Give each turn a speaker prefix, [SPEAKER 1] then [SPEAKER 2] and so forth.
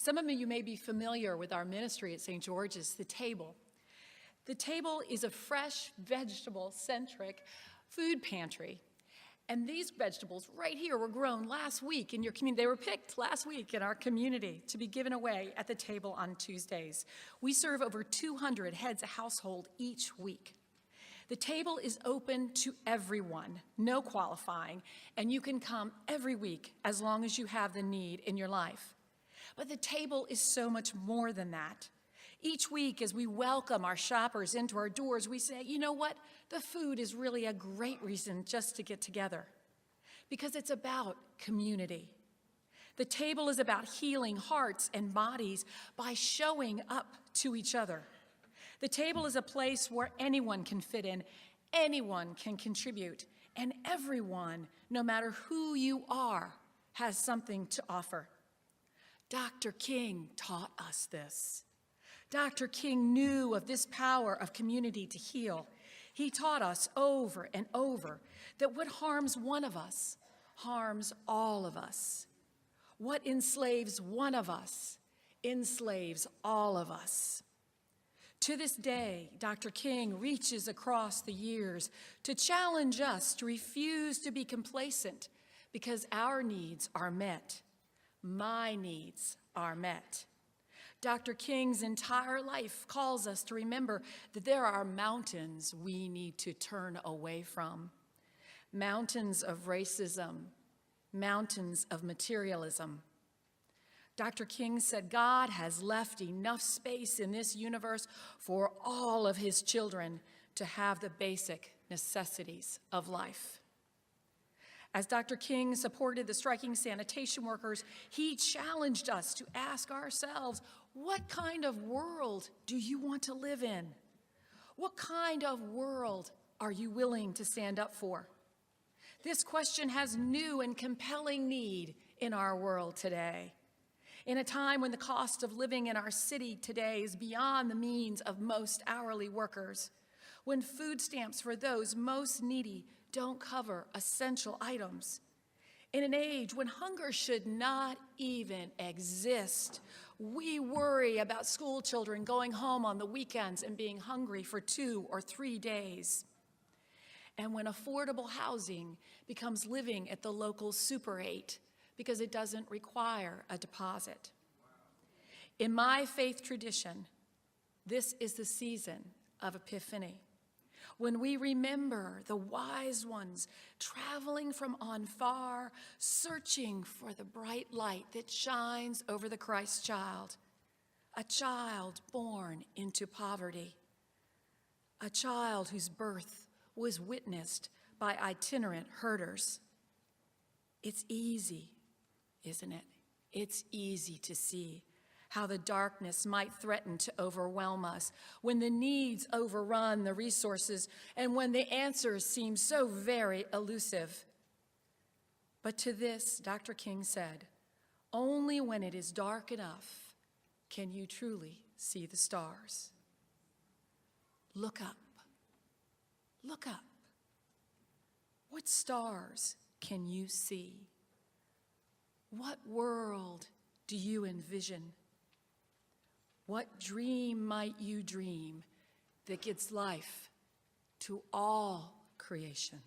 [SPEAKER 1] Some of you may be familiar with our ministry at St. George's, The Table. The Table is a fresh, vegetable-centric food pantry. And these vegetables right here were grown last week in your community. They were picked last week in our community to be given away at the table on Tuesdays. We serve over 200 heads of household each week. The table is open to everyone, no qualifying, and you can come every week as long as you have the need in your life. But the table is so much more than that. Each week, as we welcome our shoppers into our doors, we say, you know what? The food is really a great reason just to get together, because it's about community. The table is about healing hearts and bodies by showing up to each other. The table is a place where anyone can fit in, anyone can contribute, and everyone, no matter who you are, has something to offer. Dr. King taught us this. Dr. King knew of this power of community to heal. He taught us over and over that what harms one of us harms all of us. What enslaves one of us enslaves all of us. To this day, Dr. King reaches across the years to challenge us to refuse to be complacent because our needs are met. My needs are met. Dr. King's entire life calls us to remember that there are mountains we need to turn away from. Mountains of racism, mountains of materialism. Dr. King said God has left enough space in this universe for all of his children to have the basic necessities of life. As Dr. King supported the striking sanitation workers, he challenged us to ask ourselves, what kind of world do you want to live in? What kind of world are you willing to stand up for? This question has new and compelling need in our world today. In a time when the cost of living in our city today is beyond the means of most hourly workers, when food stamps for those most needy don't cover essential items, in an age when hunger should not even exist, we worry about school children going home on the weekends and being hungry for 2 or 3 days. And when affordable housing becomes living at the local Super 8 because it doesn't require a deposit. In my faith tradition, this is the season of Epiphany, when we remember the wise ones traveling from on far, searching for the bright light that shines over the Christ child, a child born into poverty, a child whose birth was witnessed by itinerant herders. It's easy, isn't it? It's easy to see how the darkness might threaten to overwhelm us when the needs overrun the resources and when the answers seem so very elusive. But to this, Dr. King said, only when it is dark enough can you truly see the stars. Look up. Look up. What stars can you see? What world do you envision? What dream might you dream that gives life to all creation?